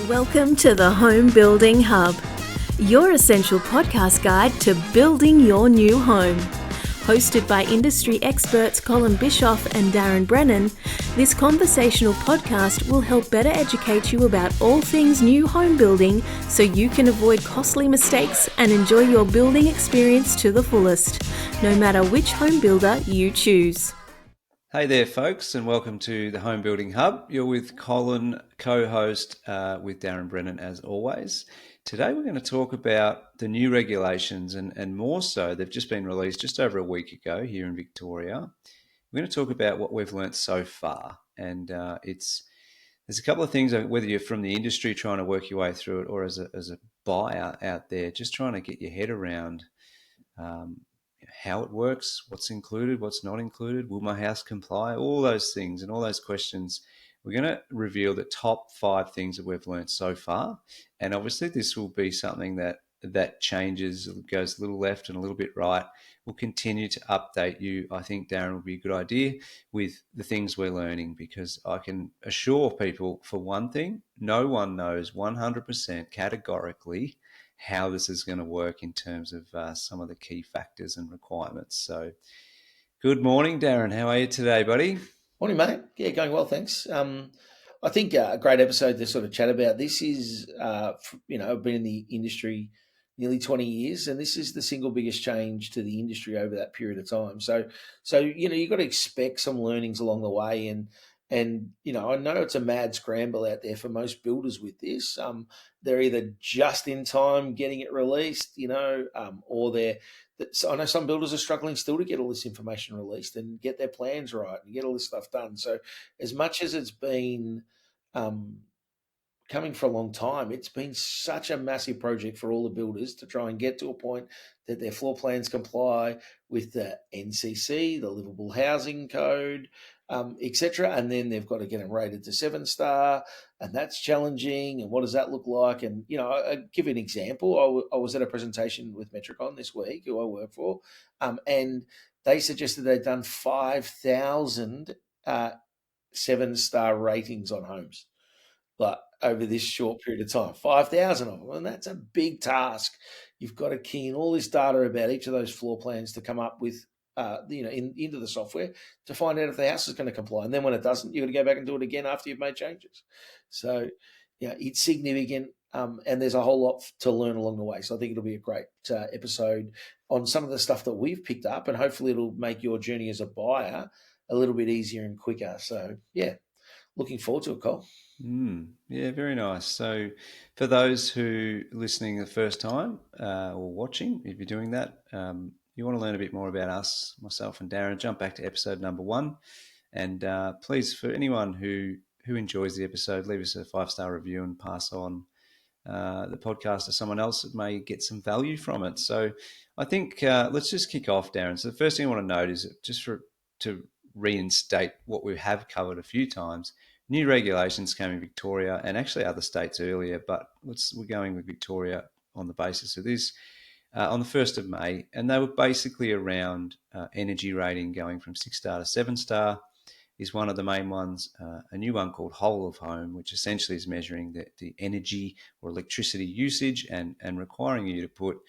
Welcome to the Home Building Hub, your essential podcast guide to building your new home. Hosted by industry experts Colin Bischoff and Darren Brennan, this conversational podcast will help better educate you about all things new home building so you can avoid costly mistakes and enjoy your building experience to the fullest, no matter which home builder you choose. Hey there, folks, and welcome to the Home Building Hub. You're with Colin, co-host with Darren Brennan, as always. Today we're going to talk about the new regulations and more so, they've just been released just over a week ago here in Victoria. We're going to talk about what we've learnt so far. And there's a couple of things, whether you're from the industry trying to work your way through it or as a buyer out there, just trying to get your head around how it works, what's included, what's not included, will my house comply, all those things and all those questions. We're going to reveal the top 5 things that we've learned so far. And obviously this will be something that changes, goes a little left and a little bit right. We'll continue to update you. I think, Darren, will be a good idea with the things we're learning, because I can assure people, for one thing, no one knows 100% categorically how this is going to work in terms of some of the key factors and requirements. So good morning, Darren. How are you today, buddy? Morning, mate. Yeah, going well, thanks. I think a great episode to sort of chat about. This is, I've been in the industry nearly 20 years, and this is the single biggest change to the industry over that period of time. So you've got to expect some learnings along the way, and I know it's a mad scramble out there for most builders with this. They're either just in time getting it released, or I know some builders are struggling still to get all this information released and get their plans right and get all this stuff done. So as much as it's been coming for a long time, it's been such a massive project for all the builders to try and get to a point that their floor plans comply with the NCC, the Livable Housing Code, etc. And then they've got to get them rated to 7-star, and that's challenging. And what does that look like? And, I'll give you an example. I was at a presentation with Metricon this week, who I work for, and they suggested they'd done 5,000 7-star ratings on homes, but over this short period of time, 5,000 of them. And that's a big task. You've got to key in all this data about each of those floor plans to come up with, into the software to find out if the house is going to comply. And then when it doesn't, you've got to go back and do it again after you've made changes. So, it's significant, and there's a whole lot to learn along the way. So I think it'll be a great episode on some of the stuff that we've picked up, and hopefully it'll make your journey as a buyer a little bit easier and quicker. So, looking forward to it, Cole. Yeah, very nice. So for those who are listening the first time or watching, if you're doing that, you want to learn a bit more about us, myself and Darren, jump back to episode number 1. And please, for anyone who enjoys the episode, leave us a 5-star review and pass on the podcast to someone else that may get some value from it. So I think let's just kick off, Darren. So the first thing I want to note is just to reinstate what we have covered a few times. New regulations came in Victoria and actually other states earlier, but we're going with Victoria on the basis of this on the 1st of May. And they were basically around energy rating going from 6-star to 7-star is one of the main ones. A new one called Whole of Home, which essentially is measuring the energy or electricity usage and requiring you to put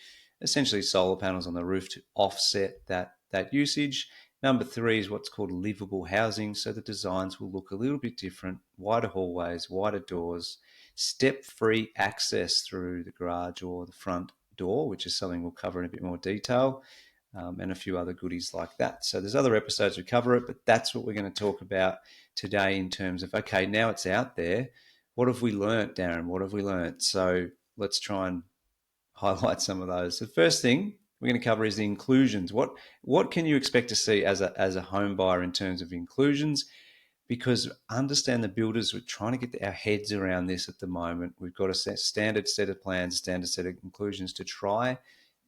essentially solar panels on the roof to offset that usage. Number 3 is what's called livable housing. So the designs will look a little bit different, wider hallways, wider doors, step-free access through the garage or the front door, which is something we'll cover in a bit more detail, and a few other goodies like that. So there's other episodes we cover it, but that's what we're going to talk about today in terms of, okay, now it's out there. What have we learnt, Darren? What have we learnt? So let's try and highlight some of those. The first thing we're going to cover is the inclusions. What can you expect to see as a home buyer in terms of inclusions? Because understand the builders, we're trying to get our heads around this at the moment. We've got a standard set of plans, standard set of inclusions to try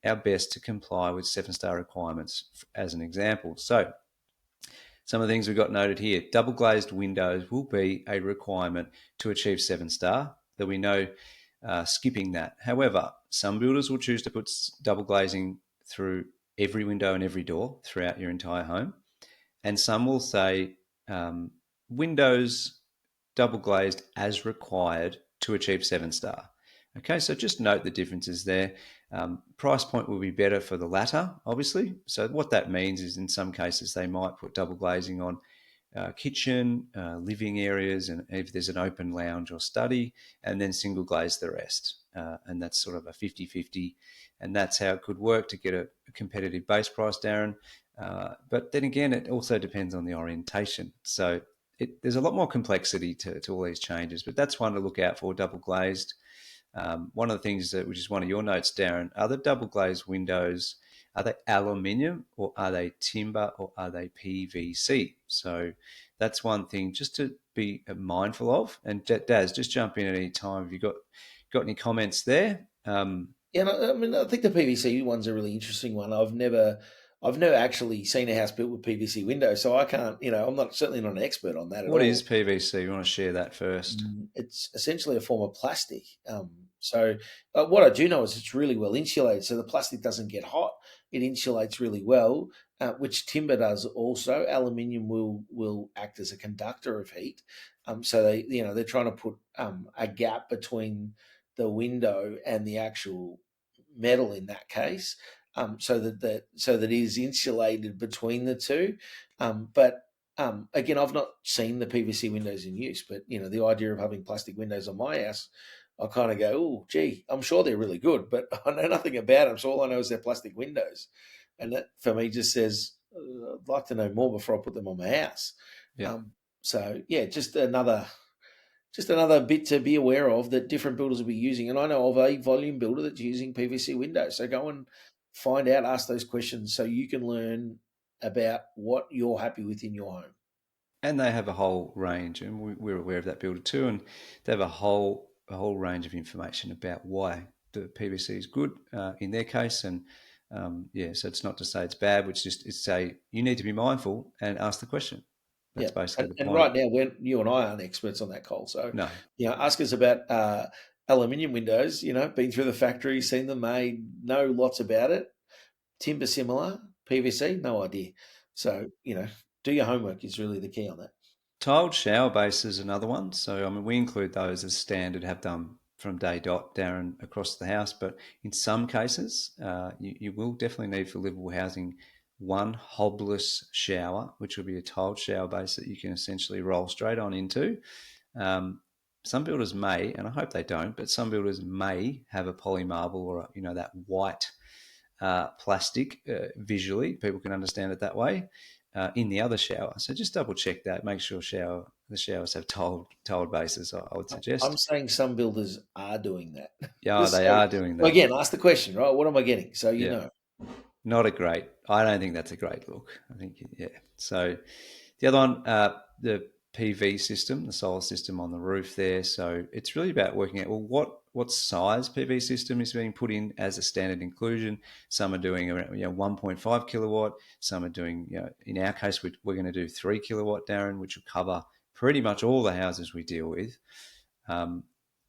our best to comply with 7-star requirements, as an example. So some of the things we've got noted here. Double glazed windows will be a requirement to achieve 7-star. That we know skipping that. However, some builders will choose to put double glazing through every window and every door throughout your entire home. And some will say windows double glazed as required to a cheap 7-star. Okay, so just note the differences there. Price point will be better for the latter, obviously. So what that means is in some cases they might put double glazing on kitchen, living areas, and if there's an open lounge or study, and then single glaze the rest. And that's sort of a 50-50. And that's how it could work to get a competitive base price, Darren. But then again, it also depends on the orientation. So there's a lot more complexity to all these changes, but that's one to look out for, double glazed. One of the things which is one of your notes, Darren, are the double glazed windows, are they aluminium or are they timber or are they PVC? So that's one thing just to be mindful of. And Daz, just jump in at any time. Have you got any comments there? Yeah, I mean, I think the PVC one's a really interesting one. I've never actually seen a house built with PVC windows, so I can't. I'm certainly not an expert on that at What all. is PVC? You want to share that first? It's essentially a form of plastic. So what I do know is it's really well insulated, so the plastic doesn't get hot. It insulates really well, which timber does also. Aluminium will act as a conductor of heat. So they're trying to put a gap between the window and the actual metal in that case, so that it is insulated between the two. But again, I've not seen the PVC windows in use, but the idea of having plastic windows on my house, I kind of go, oh, gee, I'm sure they're really good, but I know nothing about them. So all I know is they're plastic windows, and that for me just says I'd like to know more before I put them on my house. Yeah. So yeah, just another bit to be aware of that different builders will be using. And I know of a volume builder that's using PVC windows. So go and find out, ask those questions so you can learn about what you're happy with in your home. And they have a whole range, and we're aware of that builder too, and they have a whole range of information about why the PVC is good in their case. And so it's not to say it's bad, which is to say you need to be mindful and ask the question. That's basically the point. And right now, you and I aren't experts on that, Cole. So, No. Ask us about aluminium windows. Been through the factory, seen them made, know lots about it. Timber similar, PVC, no idea. So, do your homework is really the key on that. Tiled shower base is another one. So, I mean, we include those as standard, have done from day dot, Darren, across the house. But in some cases, you will definitely need for livable housing one hobless shower, which will be a tiled shower base that you can essentially roll straight on into. Some builders may, and I hope they don't, but some builders may have a poly marble or that white plastic visually. People can understand it that way in the other shower. So just double check that. Make sure the showers have tiled bases. I would suggest. I'm saying some builders are doing that. Yeah, they are doing that. Again, ask the question, right? What am I getting? So you know. Not a great. I don't think that's a great look. I think So the other one, the PV system, the solar system on the roof there. So it's really about working out what size PV system is being put in as a standard inclusion. Some are doing around 1.5 kilowatt. Some are doing in our case we're going to do 3 kilowatt, Darren, which will cover pretty much all the houses we deal with.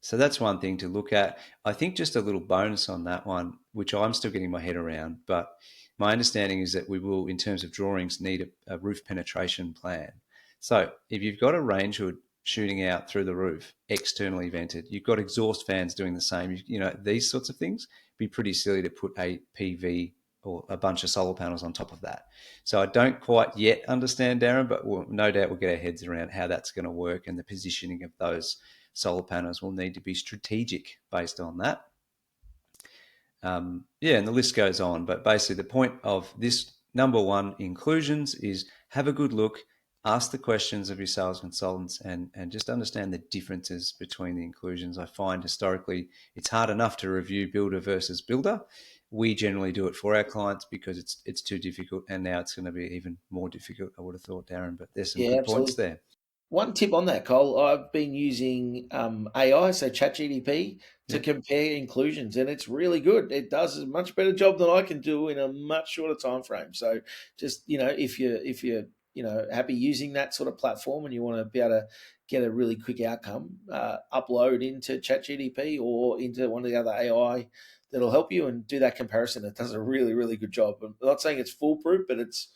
So that's one thing to look at. I think just a little bonus on that one, which I'm still getting my head around, but my understanding is that we will, in terms of drawings, need a roof penetration plan. So if you've got a range hood shooting out through the roof, externally vented, you've got exhaust fans doing the same, these sorts of things, be pretty silly to put a PV or a bunch of solar panels on top of that. So I don't quite yet understand, Darren, but no doubt we'll get our heads around how that's going to work, and the positioning of those solar panels will need to be strategic based on that. And the list goes on. But basically the point of this number one inclusions is have a good look, ask the questions of your sales consultants, and just understand the differences between the inclusions. I find historically it's hard enough to review builder versus builder. We generally do it for our clients because it's too difficult, and now it's going to be even more difficult, I would have thought, Darren, but there's some good points there. One tip on that, Cole, I've been using AI, so ChatGPT, to compare inclusions, and it's really good. It does a much better job than I can do in a much shorter time frame. So just, if you're happy using that sort of platform and you want to be able to get a really quick outcome, upload into ChatGPT or into one of the other AI that'll help you and do that comparison. It does a really, really good job. I'm not saying it's foolproof, but it's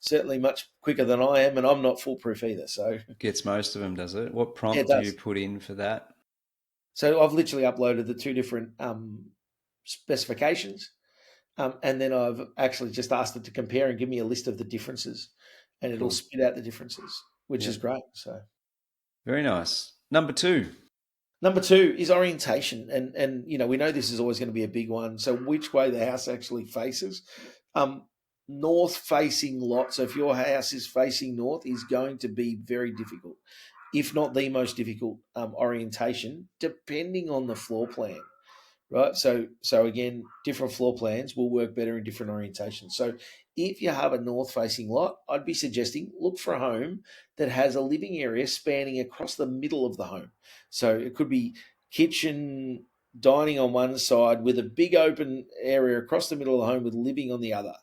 certainly much quicker than I am, and I'm not foolproof either. So it gets most of them, does it? What prompt do you put in for that? So I've literally uploaded the two different specifications, and then I've actually just asked it to compare and give me a list of the differences, and it'll Cool. spit out the differences, which Yep. is great. So Very nice. Number 2. number two is orientation, and we know this is always going to be a big one. So which way the house actually faces. North facing lot. So if your house is facing north, is going to be very difficult, if not the most difficult orientation, depending on the floor plan. Right. So again, different floor plans will work better in different orientations. So if you have a north facing lot, I'd be suggesting look for a home that has a living area spanning across the middle of the home. So it could be kitchen, dining on one side with a big open area across the middle of the home with living on the other.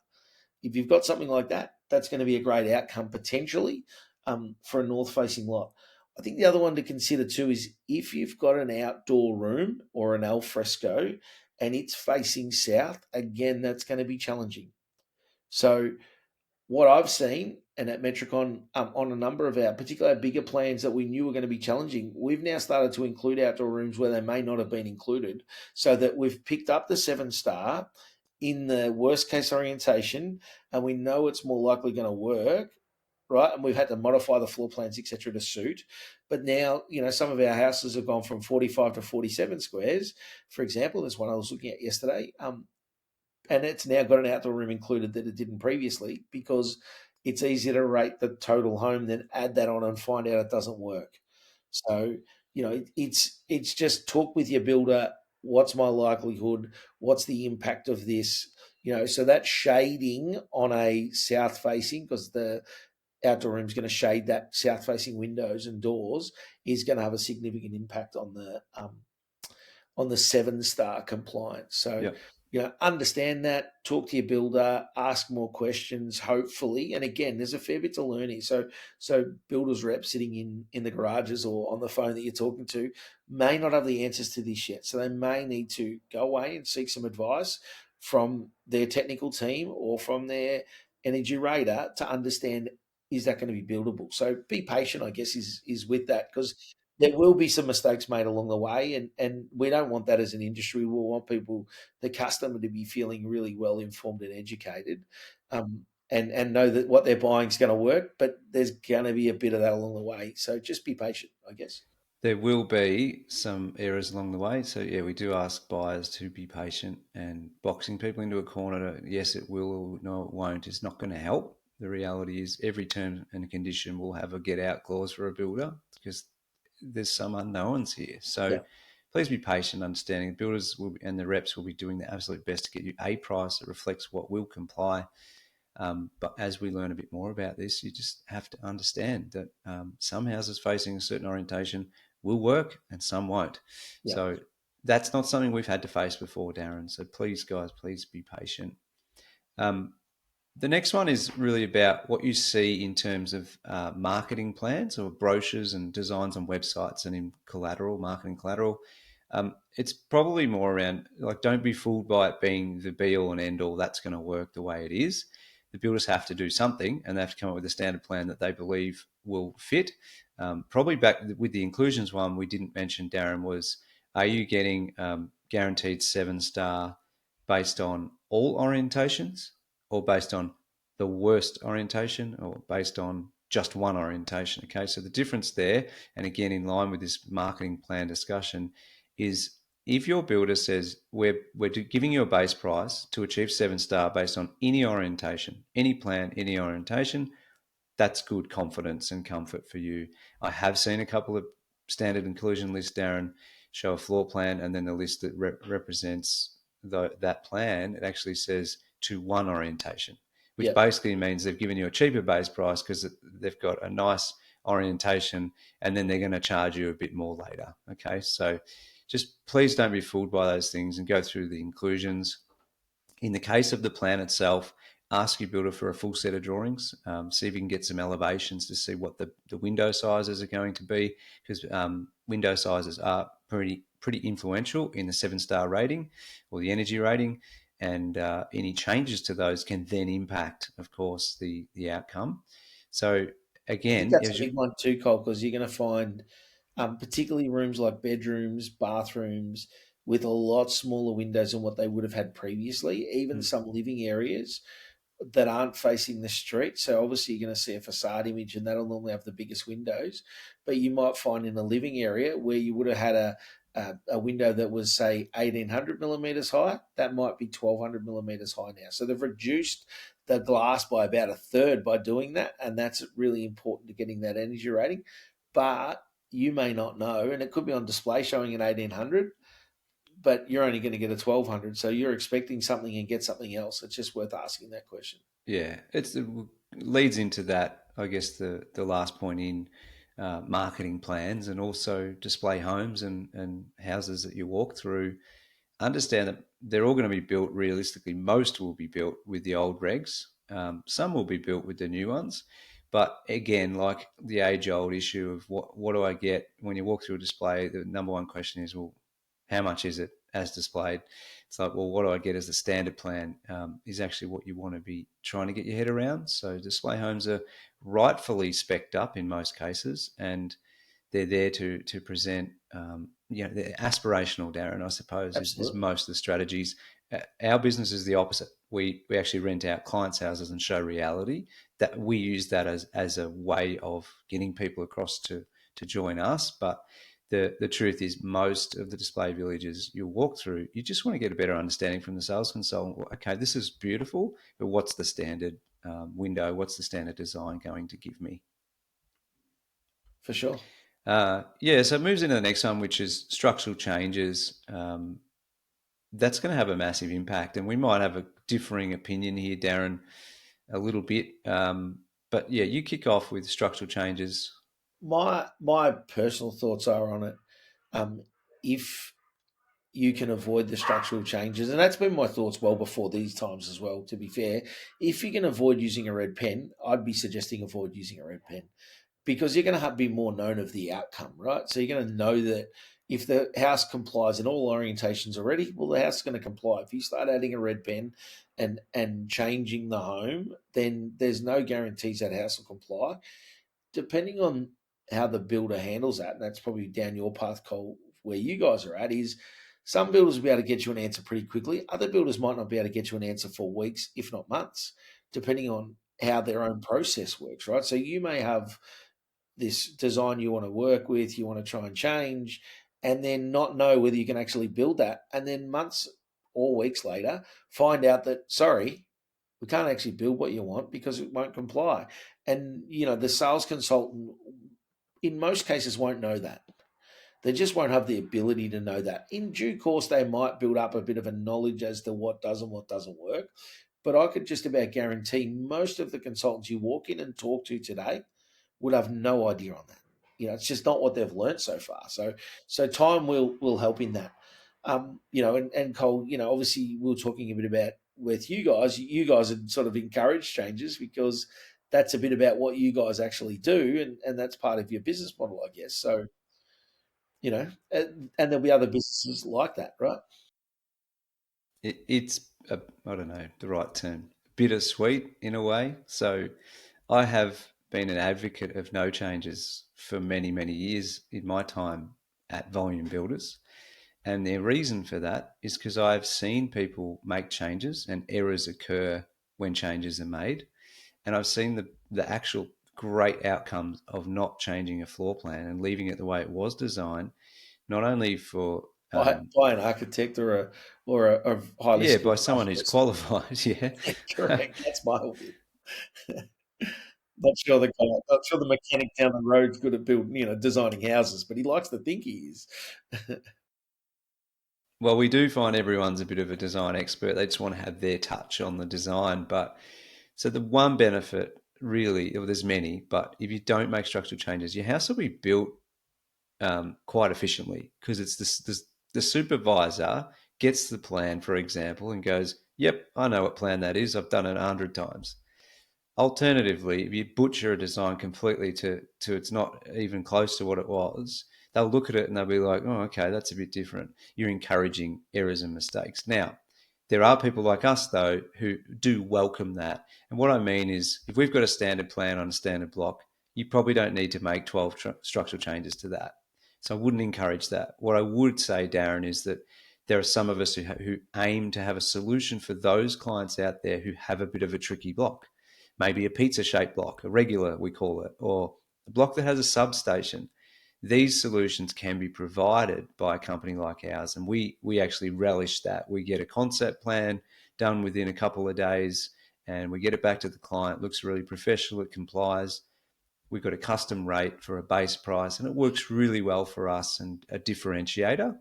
If you've got something like that, that's going to be a great outcome potentially for a north facing lot. I think the other one to consider too is if you've got an outdoor room or an al fresco and it's facing south, again, that's going to be challenging. So what I've seen, and at Metricon, on a number of our particular bigger plans that we knew were going to be challenging, we've now started to include outdoor rooms where they may not have been included, so that we've picked up the 7-star in the worst case orientation, and we know it's more likely going to work, right? And we've had to modify the floor plans, etc., to suit. But now, some of our houses have gone from 45 to 47 squares. For example, there's one I was looking at yesterday. And it's now got an outdoor room included that it didn't previously, because it's easier to rate the total home than add that on and find out it doesn't work. So, it's just talk with your builder. What's my likelihood? What's the impact of this? So that shading on a south facing, because the outdoor room is going to shade that south facing windows and doors, is going to have a significant impact on the 7-star compliance. So, Yep. Understand that, talk to your builder, ask more questions, hopefully. And again, there's a fair bit to learn here. So builders reps sitting in the garages or on the phone that you're talking to may not have the answers to this yet. So they may need to go away and seek some advice from their technical team or from their energy radar to understand, is that going to be buildable? So be patient, I guess, is with that, because there will be some mistakes made along the way, and we don't want that as an industry. We want people, the customer, to be feeling really well informed and educated, and know that what they're buying is going to work. But there's going to be a bit of that along the way. So just be patient, I guess. There will be some errors along the way. So, yeah, we do ask buyers to be patient, and boxing people into a corner to, yes, it will, or no, it won't, is not going to help. The reality is every term and condition will have a get out clause for a builder, because there's some unknowns here. So Yeah. please be patient, understanding the builders and the reps will be doing their absolute best to get you a price that reflects what will comply. But as we learn a bit more about this, you just have to understand that some houses facing a certain orientation will work and some won't. Yeah. So that's not something we've had to face before, Darren. So please, guys, please be patient. The next one is really about what you see in terms of marketing plans or brochures and designs on websites and in collateral, marketing collateral. It's probably more around, like, don't be fooled by it being the be all and end all. That's going to work the way it is. The builders have to do something, and they have to come up with a standard plan that they believe will fit. Probably back with the inclusions one we didn't mention, Darren, was, are you getting guaranteed 7-star based on all orientations, or based on the worst orientation, or based on just one orientation? Okay, so the difference there, and again in line with this marketing plan discussion, is if your builder says we're giving you a base price to achieve 7-star based on any orientation, any plan, any orientation, that's good confidence and comfort for you. I have seen a couple of standard inclusion lists, Darren, show a floor plan and then the list that represents that plan, it actually says to one orientation, which basically means they've given you a cheaper base price because they've got a nice orientation, and then they're going to charge you a bit more later. Okay, so just please don't be fooled by those things and go through the inclusions. In the case of the plan itself, ask your builder for a full set of drawings. See if you can get some elevations to see what the window sizes are going to be, because window sizes are pretty influential in the 7-star rating or the energy rating, and any changes to those can then impact, of course, the outcome. So I think again, that's a big one too, Cole, because you're going to find particularly rooms like bedrooms, bathrooms, with a lot smaller windows than what they would have had previously, even Mm. some living areas that aren't facing the street. So obviously you're going to see a facade image, and that'll normally have the biggest windows. But you might find in a living area where you would have had a window that was, say, 1800 millimeters high, that might be 1200 millimeters high now. So they've reduced the glass by about a third by doing that, and that's really important to getting that energy rating. But you may not know, and it could be on display showing an 1800, but you're only going to get a 1200. So you're expecting something and get something else. It's just worth asking that question. Yeah, it leads into that, I guess, the last point in marketing plans and also display homes and houses that you walk through. Understand that they're all going to be built realistically. Most will be built with the old regs. Some will be built with the new ones. But again, like the age-old issue of what do I get when you walk through a display? The number one question is, well, how much is it as displayed? It's like, well, what do I get as the standard plan? Is actually what you want to be trying to get your head around. So display homes are rightfully specced up in most cases, and they're there to present. They're aspirational, Darren, I suppose, is Absolutely. most of the strategies. Our business is the opposite. We actually rent out clients' houses and show reality. That we use that as a way of getting people across to join us. But the truth is, most of the display villages you'll walk through, you just want to get a better understanding from the sales consultant. Well, okay, this is beautiful, but what's the standard window? What's the standard design going to give me? For sure. So it moves into the next one, which is structural changes. That's going to have a massive impact, and we might have a differing opinion here, Darren, a little bit. But yeah, you kick off with structural changes. My personal thoughts are on it. Um, if you can avoid the structural changes, and that's been my thoughts well before these times as well, to be fair. If you can avoid using a red pen, I'd be suggesting avoid using a red pen, because you're going to be more known of the outcome, right? So you're going to know that if the house complies in all orientations already, well, the house is going to comply. If you start adding a red pen and changing the home, then there's no guarantees that house will comply. Depending on how the builder handles that, and that's probably down your path, Cole, where you guys are at, is some builders will be able to get you an answer pretty quickly. Other builders might not be able to get you an answer for weeks, if not months, depending on how their own process works, right? So you may have this design you want to work with, you want to try and change, and then not know whether you can actually build that. And then months or weeks later, find out that, sorry, we can't actually build what you want because it won't comply. And, the sales consultant in most cases won't know that. They just won't have the ability to know that. In due course, they might build up a bit of a knowledge as to what does and what doesn't work. But I could just about guarantee most of the consultants you walk in and talk to today would have no idea on that. It's just not what they've learned so far. So time will help in that. And Cole, obviously we were talking a bit about with you guys. You guys had sort of encouraged changes because that's a bit about what you guys actually do, and that's part of your business model, I guess. So and there'll be other businesses like that, right? It's I don't know the right term, bittersweet in a way. So I have been an advocate of no changes for many, many years in my time at Volume Builders. And the reason for that is because I've seen people make changes and errors occur when changes are made. And I've seen the actual great outcomes of not changing a floor plan and leaving it the way it was designed, not only for, By an architect or a highly yeah, skilled by someone who's craftsperson. qualified, yeah. Yeah, correct. That's my view. Not sure the mechanic down the road's good at building, designing houses, but he likes to think he is. Well, we do find everyone's a bit of a design expert. They just want to have their touch on the design. But so the one benefit, really, well, there's many, but if you don't make structural changes, your house will be built quite efficiently because it's the supervisor gets the plan, for example, and goes, "Yep, I know what plan that is. I've done it 100 times." Alternatively, if you butcher a design completely to it's not even close to what it was, they'll look at it and they'll be like, "Oh, okay, that's a bit different." You're encouraging errors and mistakes. Now, there are people like us though who do welcome that. And what I mean is, if we've got a standard plan on a standard block, you probably don't need to make 12 structural changes to that. So I wouldn't encourage that. What I would say, Darren, is that there are some of us who aim to have a solution for those clients out there who have a bit of a tricky block, maybe a pizza-shaped block, a regular we call it, or a block that has a substation. These solutions can be provided by a company like ours, and we actually relish that. We get a concept plan done within a couple of days, and we get it back to the client. It looks really professional. It complies. We've got a custom rate for a base price, and it works really well for us and a differentiator.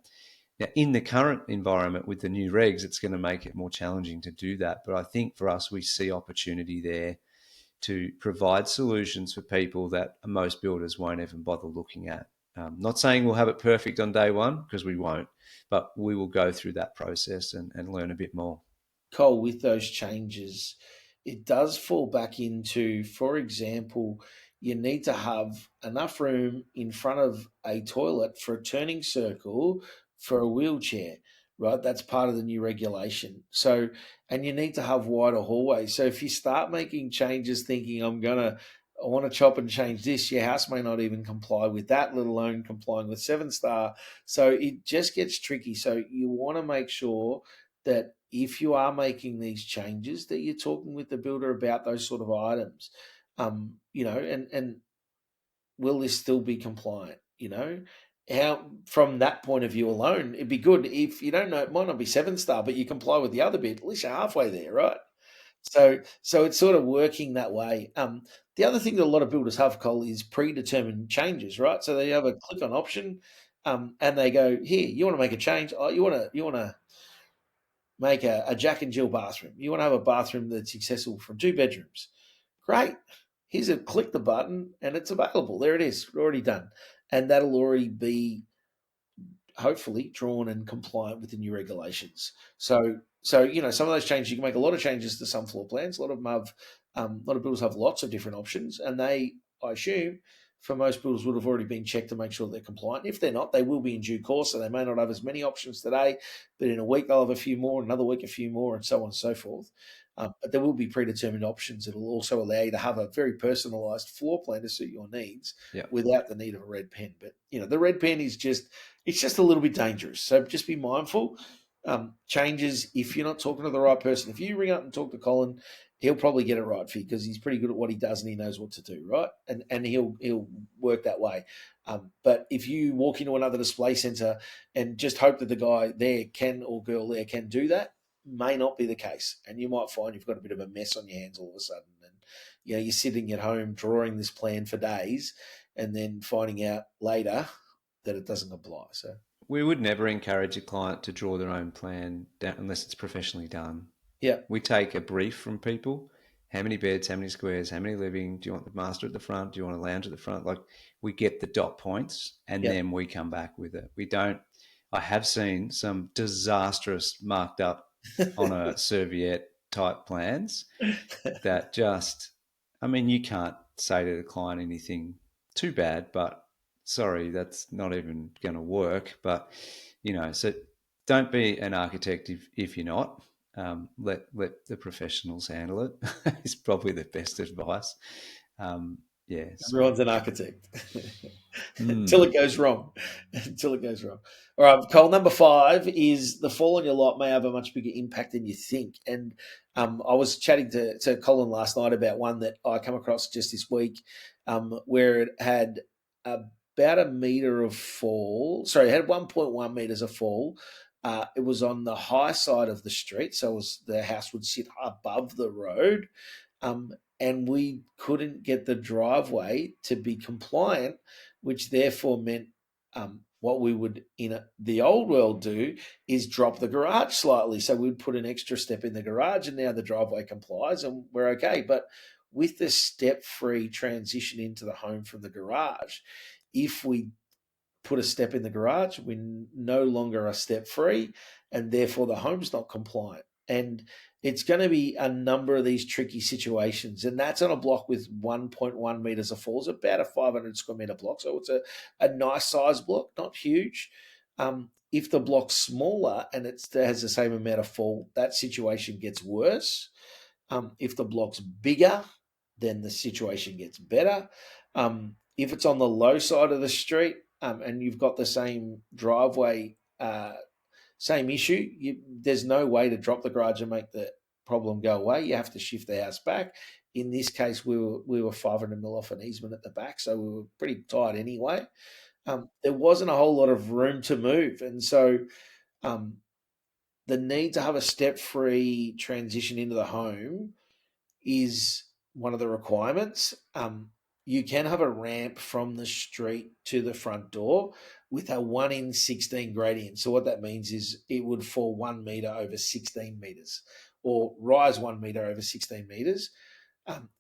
Now, in the current environment with the new regs, it's going to make it more challenging to do that. But I think for us, we see opportunity there to provide solutions for people that most builders won't even bother looking at. Not saying we'll have it perfect on day one, because we won't, but we will go through that process and learn a bit more. Cole, with those changes, it does fall back into, for example, you need to have enough room in front of a toilet for a turning circle for a wheelchair, right? That's part of the new regulation. So, and you need to have wider hallways. So if you start making changes thinking I want to chop and change this, your house may not even comply with that, let alone complying with 7-star. So it just gets tricky. So you want to make sure that if you are making these changes, that you're talking with the builder about those sort of items, and will this still be compliant? How, from that point of view alone, it'd be good if you don't know, it might not be 7-star, but you comply with the other bit. At least you're halfway there, right? So it's sort of working that way. The other thing that a lot of builders have, Cole, is predetermined changes, right? So they have a click on option, and they go, here, you want to make a change? Oh, you want to make a Jack and Jill bathroom. You want to have a bathroom that's accessible from 2 bedrooms. Great. Here's a click the button and it's available. There it is, already done. And that'll already be hopefully drawn and compliant with the new regulations. So some of those changes, you can make a lot of changes to some floor plans. A lot of them have, a lot of builders have lots of different options, and they, I assume, for most builders would have already been checked to make sure they're compliant. If they're not, they will be in due course, so they may not have as many options today, but in a week they'll have a few more, another week a few more, and so on and so forth. But there will be predetermined options that will also allow you to have a very personalised floor plan to suit your needs without the need of a red pen. But, the red pen is it's just a little bit dangerous. So just be mindful. Changes, if you're not talking to the right person, if you ring up and talk to Colin, he'll probably get it right for you because he's pretty good at what he does and he knows what to do, right? And he'll work that way. But if you walk into another display centre and just hope that the guy there or girl there can do that, may not be the case. And you might find you've got a bit of a mess on your hands all of a sudden. And you're sitting at home drawing this plan for days and then finding out later that it doesn't apply. So we would never encourage a client to draw their own plan unless it's professionally done. Yeah. We take a brief from people. How many beds, how many squares, how many living? Do you want the master at the front? Do you want a lounge at the front? Like, we get the dot points and then we come back with it. We don't. I have seen some disastrous marked up on a serviette type plans that just, you can't say to the client anything too bad, but sorry, that's not even going to work. But, so don't be an architect if you're not. Let the professionals handle it is probably the best advice. Everyone's an architect until it goes wrong. All right, Cole, number 5 is the fall on your lot may have a much bigger impact than you think. And I was chatting to Colin last night about one that I come across just this week where it had about a metre of fall. Sorry, it had 1.1 metres of fall. It was on the high side of the street, so the house would sit above the road. And we couldn't get the driveway to be compliant, which therefore meant what we would in the old world do is drop the garage slightly. So we'd put an extra step in the garage and now the driveway complies and we're okay. But with the step-free transition into the home from the garage, if we put a step in the garage, we no longer are step-free and therefore the home's not compliant. And it's going to be a number of these tricky situations. And that's on a block with 1.1 metres of falls, about a 500 square metre block. So it's a nice size block, not huge. If the block's smaller and it has the same amount of fall, that situation gets worse. If the block's bigger, then the situation gets better. If it's on the low side of the street, and you've got the same driveway, same issue, there's no way to drop the garage and make the problem go away. You have to shift the house back. In this case, we were 500 mil off an easement at the back, so we were pretty tight anyway. There wasn't a whole lot of room to move, and so the need to have a step-free transition into the home is one of the requirements. You can have a ramp from the street to the front door with a 1 in 16 gradient. So what that means is it would fall 1 meter over 16 meters or rise 1 meter over 16 meters.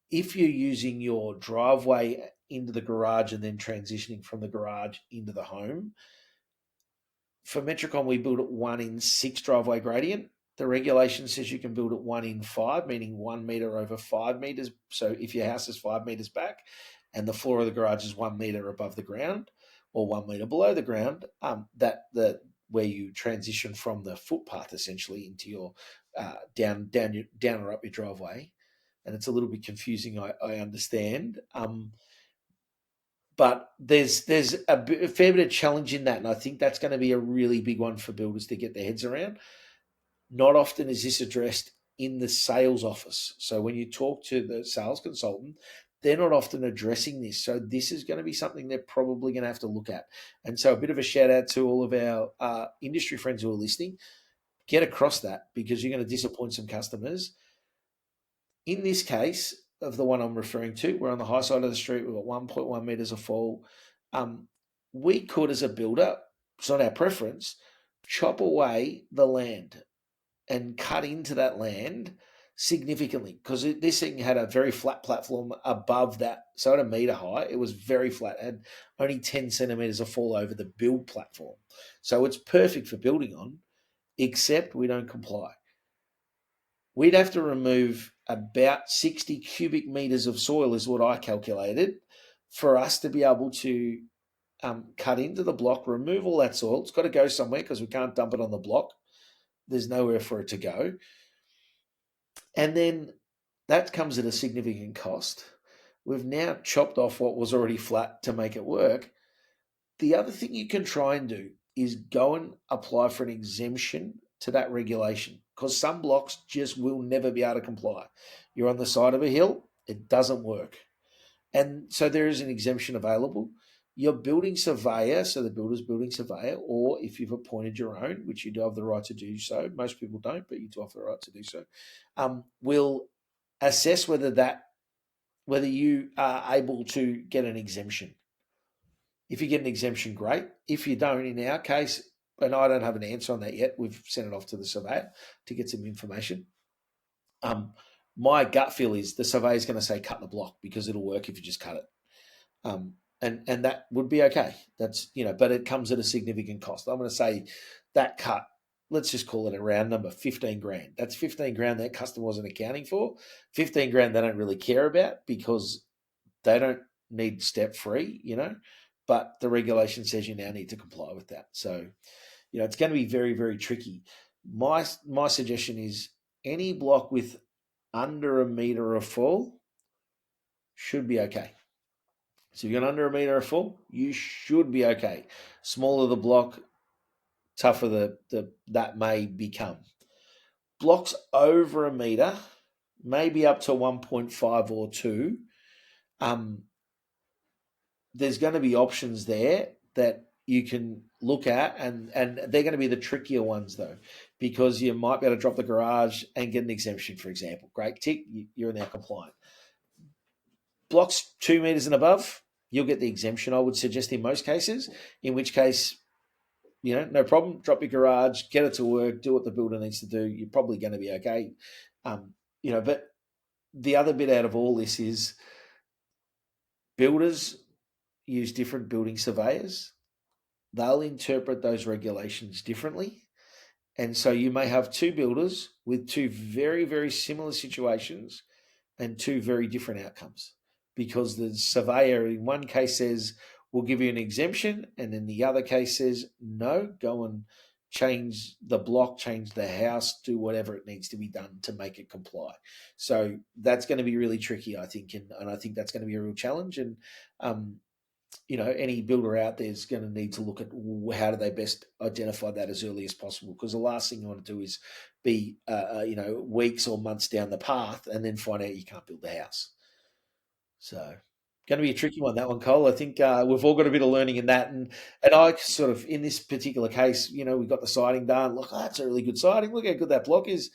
If you're using your driveway into the garage and then transitioning from the garage into the home, for Metricon, we build at 1 in 6 driveway gradient. The regulation says you can build at 1 in 5, meaning 1 meter over 5 meters. So if your house is 5 meters back and the floor of the garage is 1 meter above the ground or 1 meter below the ground, where you transition from the footpath essentially into your down or up your driveway. And it's a little bit confusing, I understand. But there's a fair bit of challenge in that, and I think that's going to be a really big one for builders to get their heads around. Not often is this addressed in the sales office. So when you talk to the sales consultant, they're not often addressing this. So this is going to be something they're probably going to have to look at. And so a bit of a shout out to all of our industry friends who are listening. Get across that, because you're going to disappoint some customers. In this case of the one I'm referring to, we're on the high side of the street. We've got 1.1 meters of fall. We could, as a builder, it's not our preference, chop away the land and cut into that land significantly, because this thing had a very flat platform above that. So at a meter high, it was very flat. It had only 10 centimeters of fall over the build platform. So it's perfect for building on, except we don't comply. We'd have to remove about 60 cubic meters of soil, is what I calculated, for us to be able to cut into the block, remove all that soil. It's got to go somewhere because we can't dump it on the block. There's nowhere for it to go. And then that comes at a significant cost. We've now chopped off what was already flat to make it work. The other thing you can try and do is go and apply for an exemption to that regulation, because some blocks just will never be able to comply. You're on the side of a hill, it doesn't work. And so there is an exemption available. Your building surveyor, so the builder's building surveyor, or if you've appointed your own, which you do have the right to do so, most people don't, but you do have the right to do so, will assess whether you are able to get an exemption. If you get an exemption, great. If you don't, in our case, and I don't have an answer on that yet, we've sent it off to the surveyor to get some information. My gut feel is the surveyor is going to say cut the block, because it'll work if you just cut it. And that would be okay. That's, but it comes at a significant cost. I'm going to say that cut, let's just call it a round number, 15 grand. That's 15 grand that customer wasn't accounting for. 15 grand they don't really care about, because they don't need step free, but the regulation says you now need to comply with that. So, it's going to be very, very tricky. My suggestion is any block with under a meter of fall should be okay. So if you've got under a meter of fall, you should be okay. Smaller the block, tougher that may become. Blocks over a meter, maybe up to 1.5 or 2, there's going to be options there that you can look at, and they're going to be the trickier ones, though, because you might be able to drop the garage and get an exemption, for example. Great, tick, you're now compliant. Blocks 2 meters and above, you'll get the exemption, I would suggest, in most cases, in which case, no problem, drop your garage, get it to work, do what the builder needs to do. You're probably going to be okay. But the other bit out of all this is builders use different building surveyors. They'll interpret those regulations differently. And so you may have two builders with two very, very similar situations and two very different outcomes, because the surveyor in one case says, we'll give you an exemption, and in the other case says, no, go and change the block, change the house, do whatever it needs to be done to make it comply. So that's going to be really tricky, I think, and I think that's going to be a real challenge. And any builder out there is going to need to look at how do they best identify that as early as possible, because the last thing you want to do is be weeks or months down the path and then find out you can't build the house. So going to be a tricky one, that one, Cole. I think we've all got a bit of learning in that, and I sort of, in this particular case, we got the siding done. Look, that's a really good siding. Look how good that block is.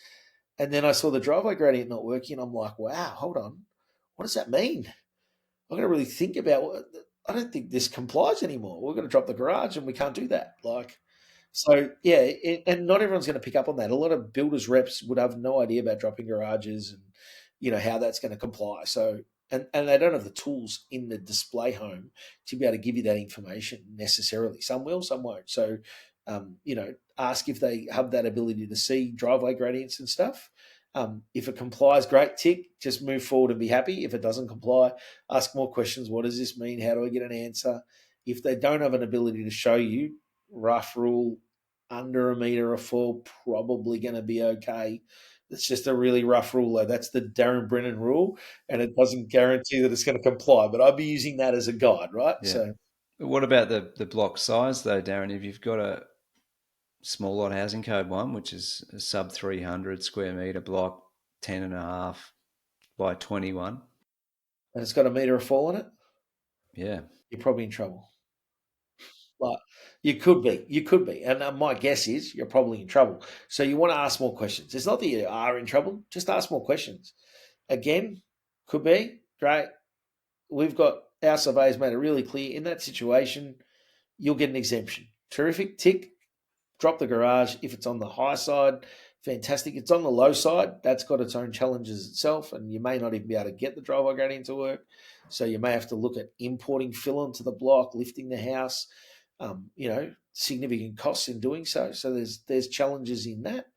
And then I saw the driveway gradient not working. I'm like, wow, hold on, what does that mean? I've got to really think about what. I don't think this complies anymore. We're going to drop the garage, and we can't do that. So yeah, and not everyone's going to pick up on that. A lot of builders reps would have no idea about dropping garages and how that's going to comply. So and they don't have the tools in the display home to be able to give you that information necessarily. Some will, some won't. So ask if they have that ability to see driveway gradients and stuff. If it complies, great, tick, just move forward and be happy. If it doesn't comply, ask more questions. What does this mean? How do I get an answer? If they don't have an ability to show you, rough rule, under a metre of fall, probably going to be okay. It's just a really rough rule, though. That's the Darren Brennan rule, and it doesn't guarantee that it's going to comply. But I'd be using that as a guide, right? Yeah. So, what about the block size, though, Darren? If you've got a small lot housing code one, which is a sub 300 square metre block, 10.5 by 21, and it's got a metre of fall in it, yeah, you're probably in trouble. But you could be. And my guess is you're probably in trouble. So you want to ask more questions. It's not that you are in trouble, just ask more questions. Again, could be, great. We've got our surveyors made it really clear in that situation, you'll get an exemption. Terrific, tick, drop the garage. If it's on the high side, fantastic. It's on the low side, that's got its own challenges itself, and you may not even be able to get the driveway gradient to work. So you may have to look at importing fill into the block, lifting the house. Significant costs in doing so. So there's challenges in that.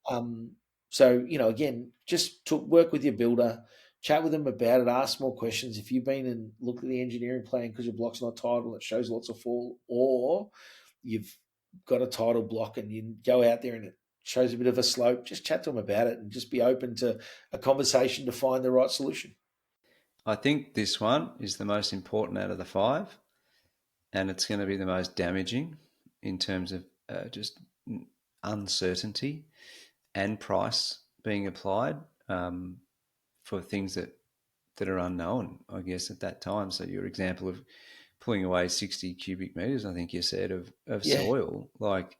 Again, just to work with your builder, chat with them about it, ask more questions. If you've been and looked at the engineering plan because your block's not titled, it shows lots of fall, or you've got a title block and you go out there and it shows a bit of a slope, just chat to them about it and just be open to a conversation to find the right solution. I think this one is the most important out of the 5. And it's going to be the most damaging in terms of just uncertainty and price being applied for things that are unknown, I guess, at that time. So your example of pulling away 60 cubic meters, I think you said, of soil, like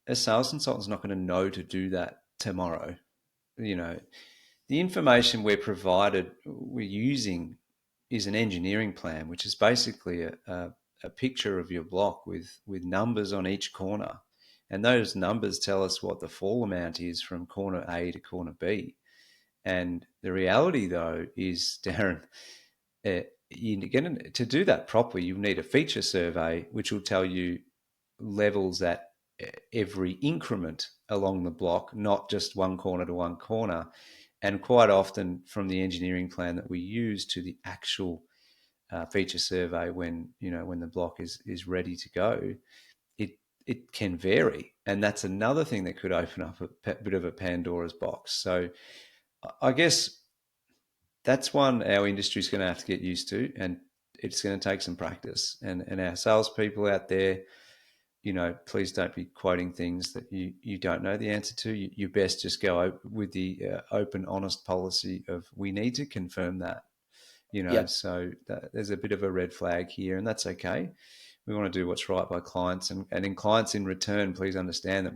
a sales consultant's not going to know to do that tomorrow. The information we're using is an engineering plan, which is basically a picture of your block with numbers on each corner. And those numbers tell us what the fall amount is from corner A to corner B. And the reality, though, is, Darren, to do that properly, you need a feature survey, which will tell you levels at every increment along the block, not just one corner to one corner. And quite often from the engineering plan that we use to the actual feature survey when the block is ready to go, it can vary, and that's another thing that could open up a bit of a Pandora's box. So I guess that's one our industry is going to have to get used to, and it's going to take some practice. And our salespeople out there, please don't be quoting things that you don't know the answer to. You best just go with the open, honest policy of, we need to confirm that. Yep. So there's a bit of a red flag here, and that's okay. We want to do what's right by clients, and in clients in return, please understand that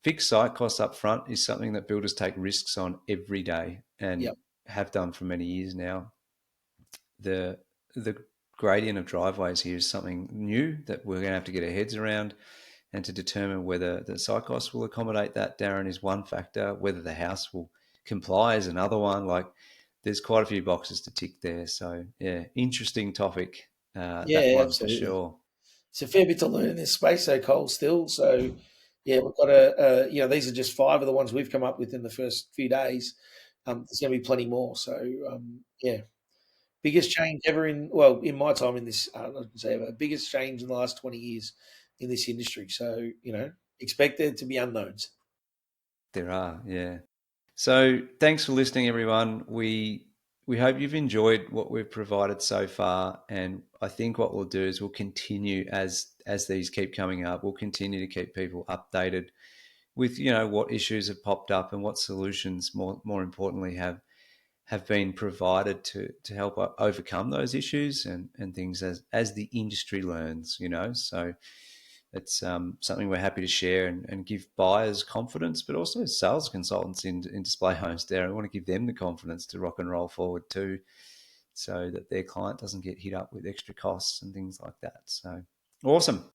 fixed site costs up front is something that builders take risks on every day and have done for many years now. The gradient of driveways here is something new that we're going to have to get our heads around, and to determine whether the site costs will accommodate that, Darren, is one factor. Whether the house will comply is another one. There's quite a few boxes to tick there. So, yeah, interesting topic. That one Absolutely. for sure. It's a fair bit to learn in this space, though, Cole, still. So, yeah, we've got these are just 5 of the ones we've come up with in the first few days. There's going to be plenty more. So, biggest change ever in my time in this, I wouldn't say ever, biggest change in the last 20 years in this industry. So, expect there to be unknowns. There are, yeah. So thanks for listening, everyone. We we hope you've enjoyed what we've provided so far, and I think what we'll do is we'll continue as these keep coming up. We'll continue to keep people updated with what issues have popped up and what solutions, more importantly, have been provided to help overcome those issues and things as the industry learns. So it's something we're happy to share and give buyers confidence, but also sales consultants in display homes there. I want to give them the confidence to rock and roll forward too, so that their client doesn't get hit up with extra costs and things like that. So awesome.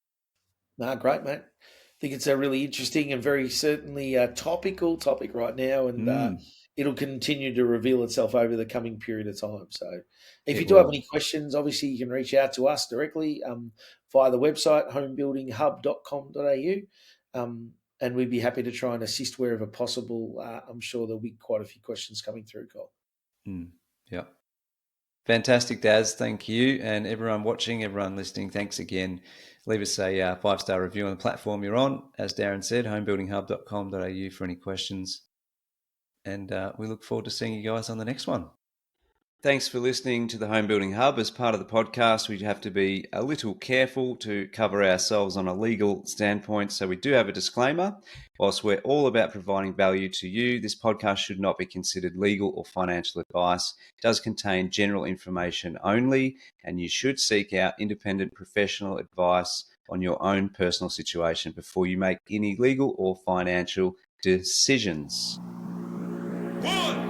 No, great, mate. I think it's a really interesting and very certainly topical topic right now, and it'll continue to reveal itself over the coming period of time. So if you do have any questions, obviously you can reach out to us directly via the website, homebuildinghub.com.au, and we'd be happy to try and assist wherever possible. I'm sure there'll be quite a few questions coming through, Cole. Yeah. Fantastic, Daz. Thank you. And everyone watching, everyone listening, thanks again. Leave us a 5-star review on the platform you're on. As Darren said, homebuildinghub.com.au for any questions. And we look forward to seeing you guys on the next one. Thanks for listening to the Home Building Hub. As part of the podcast, we have to be a little careful to cover ourselves on a legal standpoint. So we do have a disclaimer. Whilst we're all about providing value to you, this podcast should not be considered legal or financial advice. It does contain general information only, and you should seek out independent professional advice on your own personal situation before you make any legal or financial decisions. 1,